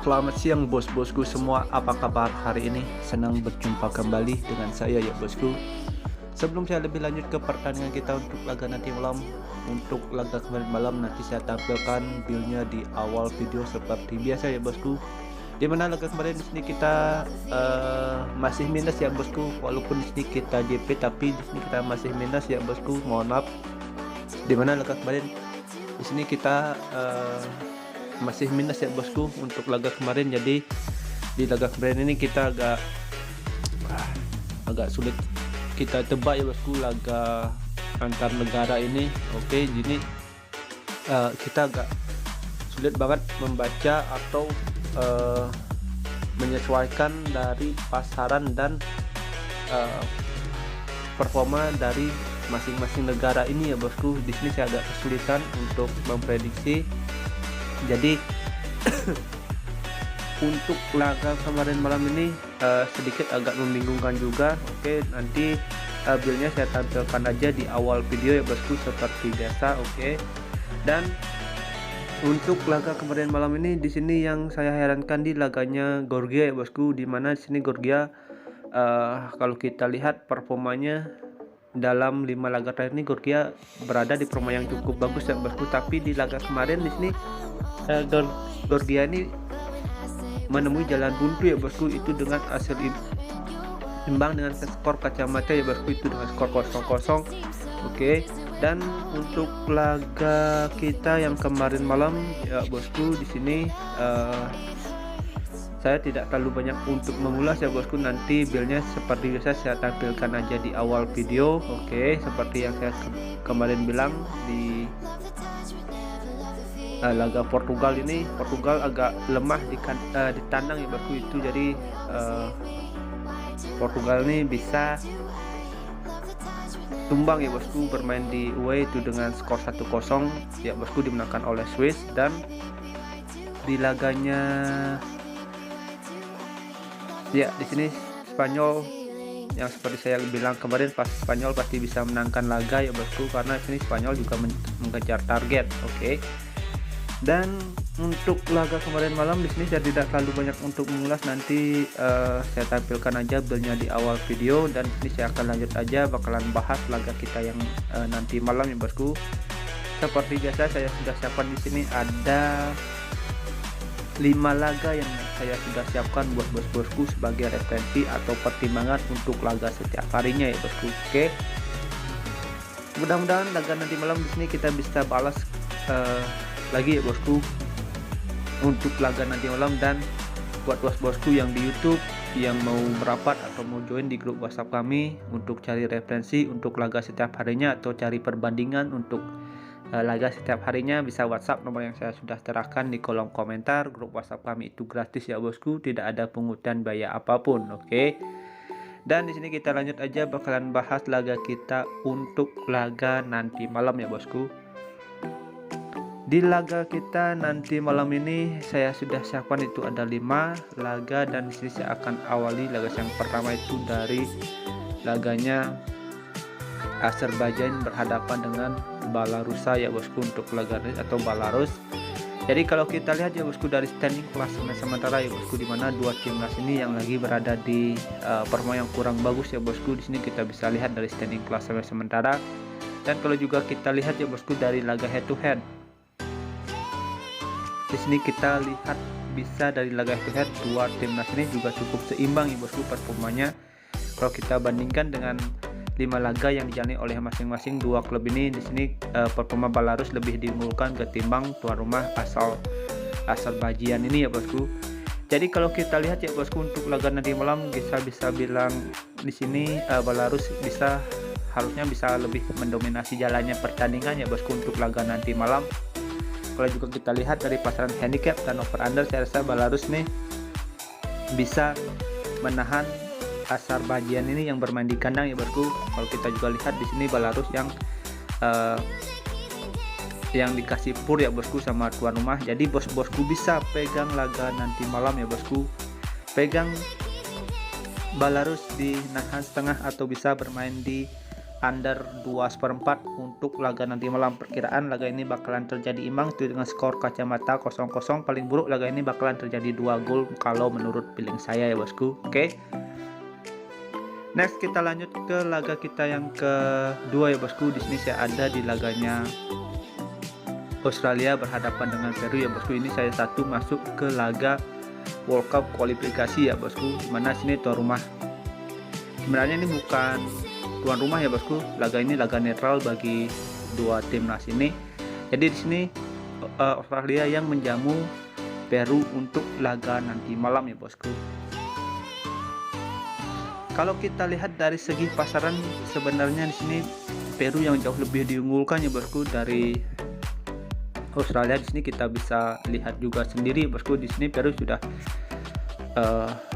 Selamat siang bos-bosku semua, apa kabar hari ini? Senang berjumpa kembali dengan saya ya bosku. Sebelum saya lebih lanjut ke pertandingan kita untuk laga nanti malam, untuk laga kemarin malam nanti saya tampilkan build-nya di awal video seperti biasa ya bosku. Dimana laga kemarin di sini kita masih minus ya bosku, walaupun di sini kita JP tapi di sini kita masih minus ya bosku. Mohon maaf. Dimana laga kemarin di sini kita masih minus ya bosku untuk laga kemarin. Jadi di laga kemarin ini kita agak sulit kita tebak ya bosku laga antar negara ini. Oke, jadi kita agak sulit banget membaca atau menyesuaikan dari pasaran dan performa dari masing-masing negara ini ya bosku. Di sini saya agak kesulitan untuk memprediksi. Jadi untuk laga kemarin malam ini sedikit agak membingungkan juga. Oke, nanti build-nya saya tampilkan aja di awal video ya bosku seperti biasa. Oke, dan untuk laga kemarin malam ini di sini yang saya herankan di laganya Georgia ya bosku, dimana di sini Georgia kalau kita lihat performanya dalam 5 laga terakhir ini Georgia berada di performa yang cukup bagus ya bosku. Tapi di laga kemarin di sini Georgia ini menemui jalan buntu ya bosku, itu dengan hasil imbang dengan skor kacamata ya bosku, itu dengan skor 0-0. Oke, dan untuk laga kita yang kemarin malam ya bosku, di sini saya tidak terlalu banyak untuk mengulas ya bosku. Nanti build-nya seperti biasa saya tampilkan aja di awal video. Oke, seperti yang saya kemarin bilang di laga Portugal ini, Portugal agak lemah di tandang ya bosku, itu jadi Portugal ini bisa tumbang ya bosku bermain di away itu dengan skor 1-0 ya bosku, dimenangkan oleh Swiss. Dan di laganya ya di sini Spanyol, yang seperti saya bilang kemarin, pas Spanyol pasti bisa menangkan laga ya bosku, karena di sini Spanyol juga mengejar target. Oke. Dan untuk laga kemarin malam di sini saya tidak terlalu banyak untuk mengulas, nanti saya tampilkan aja build-nya di awal video. Dan ini saya akan lanjut aja bakalan bahas laga kita yang nanti malam ya bosku. Seperti biasa saya sudah siapkan di sini ada 5 laga yang saya sudah siapkan buat bos-bosku sebagai referensi atau pertimbangan untuk laga setiap harinya ya bosku. Oke. Mudah-mudahan laga nanti malam di sini kita bisa balas lagi ya bosku untuk laga nanti malam. Dan buat bos-bosku yang di YouTube yang mau merapat atau mau join di grup WhatsApp kami untuk cari referensi untuk laga setiap harinya atau cari perbandingan untuk laga setiap harinya, bisa WhatsApp nomor yang saya sudah serahkan di kolom komentar. Grup WhatsApp kami itu gratis ya bosku, tidak ada pungutan biaya apapun. Oke. Dan di sini kita lanjut aja bakalan bahas laga kita untuk laga nanti malam ya bosku. Di laga kita nanti malam ini saya sudah siapkan itu ada 5 laga, dan di sini saya akan awali laga yang pertama itu dari laganya Azerbaijan berhadapan dengan Belarusia ya bosku, untuk laga atau Belarus. Jadi kalau kita lihat ya bosku dari standing klasemen sementara ya bosku, dimana dua timnas ini yang lagi berada di performa yang kurang bagus ya bosku. Di sini kita bisa lihat dari standing klasemen sementara. Dan kalau juga kita lihat ya bosku dari laga head to head, di sini kita lihat bisa dari laga head to head dua timnas ini juga cukup seimbang ya bosku performanya. Kalau kita bandingkan dengan 5 laga yang dijalani oleh masing-masing dua klub ini, di sini performa Belarus lebih diunggulkan ketimbang tuan rumah asal Azerbaijan ini ya bosku. Jadi kalau kita lihat ya bosku untuk laga nanti malam kita bisa bilang di sini Belarus harusnya bisa lebih mendominasi jalannya pertandingan ya bosku untuk laga nanti malam. Kalau juga kita lihat dari pasaran handicap dan over under, saya rasa Belarus nih bisa menahan Azerbaijan ini yang bermain di kandang ya bosku. Kalau kita juga lihat di sini Belarus yang dikasih pur ya bosku sama tuan rumah. Jadi bos-bosku bisa pegang laga nanti malam ya bosku, pegang Belarus di nahan setengah atau bisa bermain di under 2/4 untuk laga nanti malam. Perkiraan laga ini bakalan terjadi imbang itu dengan skor kacamata 0-0. Paling buruk laga ini bakalan terjadi 2 gol kalau menurut feeling saya ya bosku. Oke. Next kita lanjut ke laga kita yang kedua ya bosku. Di sini saya ada di laganya Australia berhadapan dengan Peru ya bosku. Ini saya satu masuk ke laga World Cup kualifikasi ya bosku. Dimana sini tuan rumah. Sebenarnya ini bukan tuan rumah ya bosku. Laga ini laga netral bagi dua timnas ini. Jadi di sini Australia yang menjamu Peru untuk laga nanti malam ya bosku. Kalau kita lihat dari segi pasaran, sebenarnya di sini Peru yang jauh lebih diunggulkan ya bosku dari Australia. Di sini kita bisa lihat juga sendiri bosku. Di sini Peru sudah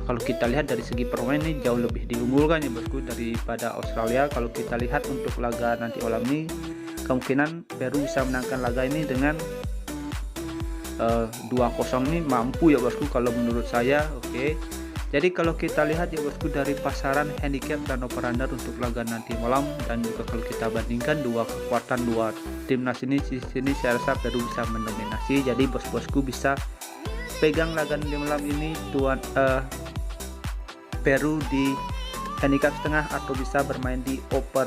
kalau kita lihat dari segi permainan ini jauh lebih diunggulkan ya bosku daripada Australia. Kalau kita lihat untuk laga nanti malam ini, kemungkinan Peru bisa menangkan laga ini dengan 2-0 ini mampu ya bosku kalau menurut saya. Oke. Jadi kalau kita lihat ya bosku dari pasaran handicap dan over under untuk laga nanti malam, dan juga kalau kita bandingkan dua kekuatan dua timnas ini, di sini saya rasa Peru bisa mendominasi. Jadi bos-bosku bisa pegang laga nanti malam ini Peru di handicap setengah atau bisa bermain di over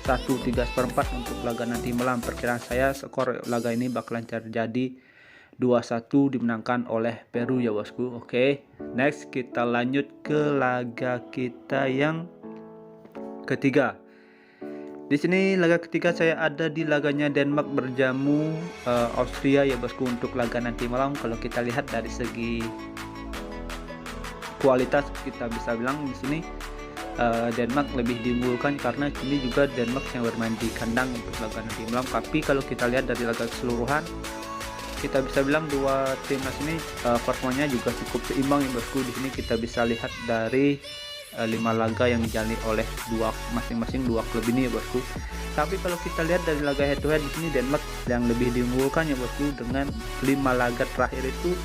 1/3/4 untuk laga nanti malam. Perkiraan saya skor laga ini bakalan terjadi 2-1 dimenangkan oleh Peru ya bosku. Oke. Next kita lanjut ke laga kita yang ketiga. Di sini laga ketiga saya ada di laganya Denmark berjamu Austria ya bosku untuk laga nanti malam. Kalau kita lihat dari segi kualitas kita bisa bilang di sini Denmark lebih diunggulkan karena ini juga Denmark yang bermain di kandang untuk laga nanti malam. Tapi kalau kita lihat dari laga keseluruhan, kita bisa bilang dua timnas ini performanya juga cukup seimbang ya bosku. Di sini kita bisa lihat dari 5 laga yang dijalani oleh masing-masing dua klub ini ya bosku. Tapi kalau kita lihat dari laga head to head, di sini Denmark yang lebih diunggulkan ya bosku. Dengan 5 laga terakhir itu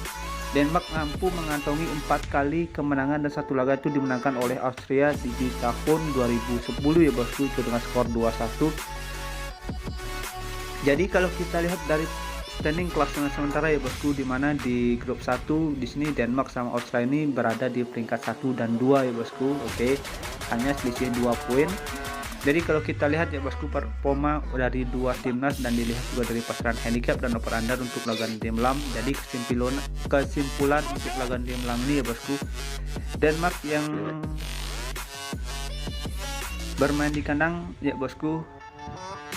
Denmark mampu mengantongi 4 kali kemenangan dan 1 laga itu dimenangkan oleh Austria di tahun 2010 ya bosku, itu dengan skor 2-1. Jadi kalau kita lihat dari standing klasemen sementara ya bosku, dimana di grup 1 di sini Denmark sama Australia ini berada di peringkat 1 dan 2 ya bosku. Oke, hanya selisih 2 poin. Jadi kalau kita lihat ya bosku performa dari dua timnas dan dilihat juga dari pasaran handicap dan over under untuk laga nanti malam. Jadi kesimpulan untuk laga nanti malam ini ya bosku, Denmark yang bermain di kandang ya bosku,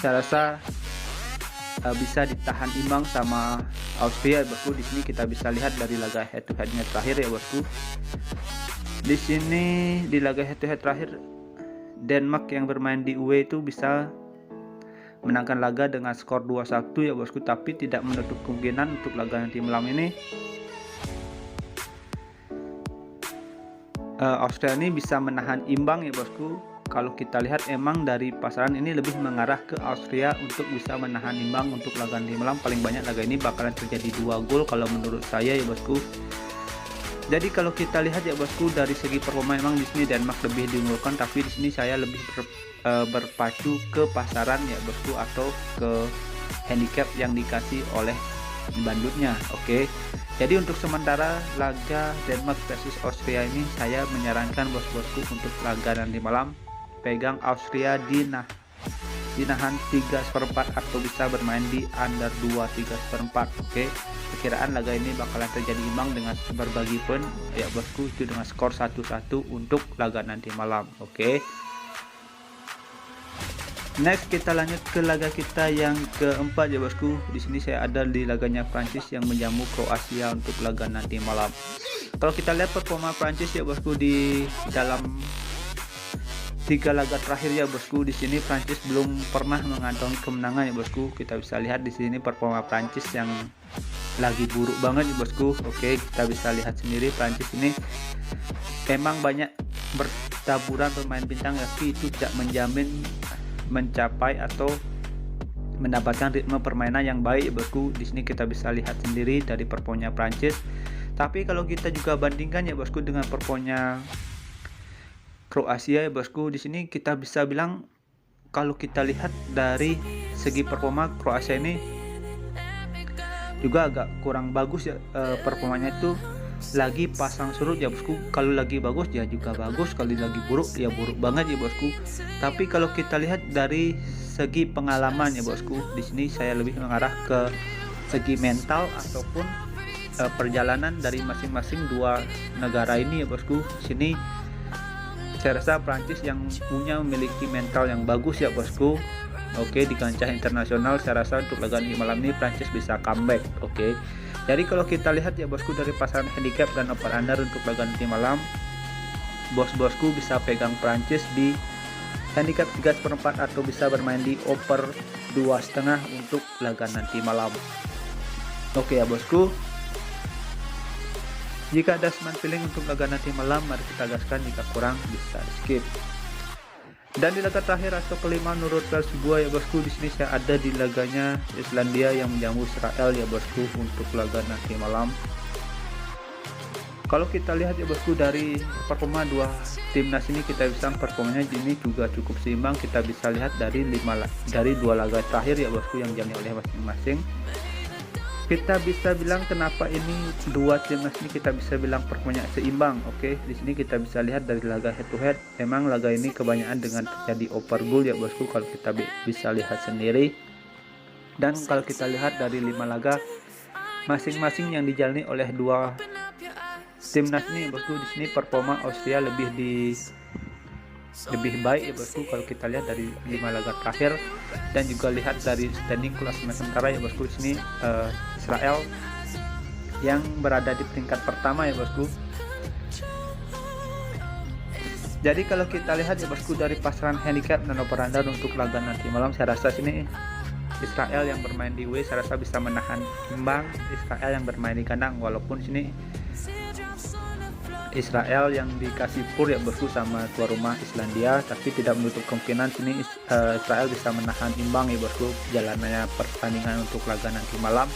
saya rasa bisa ditahan imbang sama Austria ya bosku. Di sini kita bisa lihat dari laga head to headnya terakhir ya bosku. Di sini di laga head to head terakhir Denmark yang bermain di UE itu bisa menangkan laga dengan skor 2-1 ya bosku, tapi tidak menutup kemungkinan untuk laga nanti malam ini Australia ini bisa menahan imbang ya bosku. Kalau kita lihat emang dari pasaran ini lebih mengarah ke Austria untuk bisa menahan imbang untuk laga nanti malam. Paling banyak laga ini bakalan terjadi 2 gol kalau menurut saya ya bosku. Jadi kalau kita lihat ya bosku dari segi performa memang di sini Denmark lebih diunggulkan, tapi di sini saya lebih berpacu ke pasaran ya bosku atau ke handicap yang dikasih oleh bandutnya. Oke. Jadi untuk sementara laga Denmark versus Austria ini saya menyarankan bos-bosku untuk laga nanti malam pegang Austria dinahan 3/4 atau bisa bermain di under 2/3/4. Oke. Perkiraan laga ini bakalan terjadi imbang dengan berbagi poin ya bosku, itu dengan skor 1-1 untuk laga nanti malam. Oke. Next kita lanjut ke laga kita yang keempat ya bosku. Di sini saya ada di laganya Prancis yang menjamu Kroasia untuk laga nanti malam. Kalau kita lihat performa Prancis ya bosku di dalam 3 laga terakhir ya bosku, di sini Prancis belum pernah mengantongi kemenangan ya bosku. Kita bisa lihat di sini performa Prancis yang lagi buruk banget ya bosku. Oke, kita bisa lihat sendiri Prancis ini emang banyak bertaburan pemain bintang, tapi itu tidak menjamin mencapai atau mendapatkan ritme permainan yang baik ya bosku. Di sini kita bisa lihat sendiri dari performanya Prancis. Tapi kalau kita juga bandingkan ya bosku dengan performanya Kroasia ya bosku, di sini kita bisa bilang kalau kita lihat dari segi performa, Kroasia ini juga agak kurang bagus ya, performanya itu lagi pasang surut ya bosku. Kalau lagi bagus ya juga bagus, kalau lagi buruk ya buruk banget ya bosku. Tapi kalau kita lihat dari segi pengalaman ya bosku, di sini saya lebih mengarah ke segi mental ataupun perjalanan dari masing-masing dua negara ini ya bosku. Sini saya rasa Prancis yang memiliki mental yang bagus ya bosku. Oke, di kancah internasional saya rasa untuk laga malam ini Prancis bisa comeback. Oke, jadi kalau kita lihat ya bosku dari pasaran handicap dan over under untuk laga nanti malam, bosku bisa pegang Prancis di handicap 3/4 atau bisa bermain di over 2,5 untuk laga nanti malam. Oke ya bosku, jika ada smart feeling untuk laga nanti malam, mari kita gaskan, jika kurang bisa skip. Dan di laga terakhir atau kelima menurut versi gua ya bosku, di sini saya ada di laganya Islandia yang menjamu Israel ya bosku untuk laga nanti malam. Kalau kita lihat ya bosku dari performa dua timnas ini, kita bisa performanya ini juga cukup seimbang. Kita bisa lihat dari dua laga terakhir ya bosku yang dijalani oleh masing-masing. Kita bisa bilang kenapa ini dua timnas ini kita bisa bilang performanya seimbang. Oke, di sini kita bisa lihat dari laga head to head, memang laga ini kebanyakan dengan terjadi over goal ya bosku, kalau kita bisa lihat sendiri. Dan kalau kita lihat dari 5 laga masing-masing yang dijalani oleh dua timnas ini bosku, di sini performa Austria lebih baik ya bosku kalau kita lihat dari 5 laga terakhir. Dan juga lihat dari standing klasemen sementara ya bosku, di sini Israel yang berada di peringkat pertama ya bosku. Jadi kalau kita lihat ya bosku dari pasaran handicap dan over under untuk laga nanti malam, saya rasa sini Israel yang bermain di away saya rasa bisa menahan imbang Israel yang bermain di kandang, walaupun sini Israel yang dikasih pur ya bosku sama tuan rumah Islandia, tapi tidak menutup kemungkinan sini Israel bisa menahan imbang ya bosku jalannya pertandingan untuk laga nanti malam.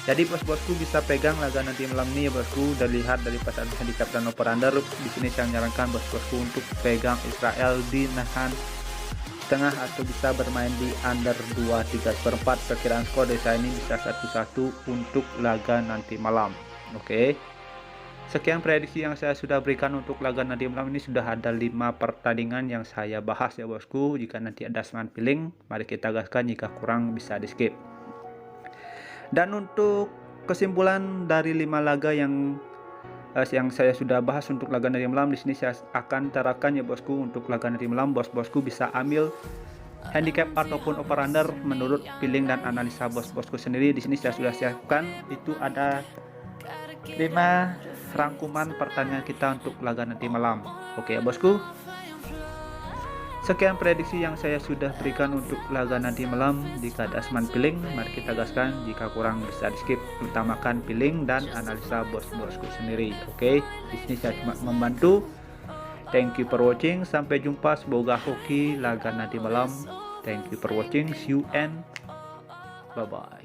Jadi bosku bisa pegang laga nanti malam ini ya bosku, dan lihat dari pasaran handicap dan over under. Di sini saya menyarankan bosku untuk pegang Israel di nahan tengah atau bisa bermain di under 2/3/4. Perkiraan skor dari saya ini bisa 1-1 untuk laga nanti malam. Oke. Sekian prediksi yang saya sudah berikan untuk laga nanti malam ini. Sudah ada 5 pertandingan yang saya bahas ya bosku. Jika nanti ada smart feeling, mari kita gaskan, jika kurang bisa di skip. Dan untuk kesimpulan dari 5 laga yang saya sudah bahas untuk laga nanti malam, di sini saya akan terapkan ya bosku untuk laga nanti malam. Bosku bisa ambil handicap ataupun over under menurut feeling dan analisa bosku sendiri. Di sini saya sudah siapkan, itu ada 5 rangkuman pertandingan kita untuk laga nanti malam. Oke ya bosku, sekian prediksi yang saya sudah berikan untuk laga nanti malam. Jika ada smart feeling, mari kita gaskan, jika kurang bisa di skip. Utamakan feeling dan analisa bosku sendiri. Oke, di sini saya cuma membantu. Thank you for watching, sampai jumpa, semoga hoki laga nanti malam. Thank you for watching, see you and bye bye.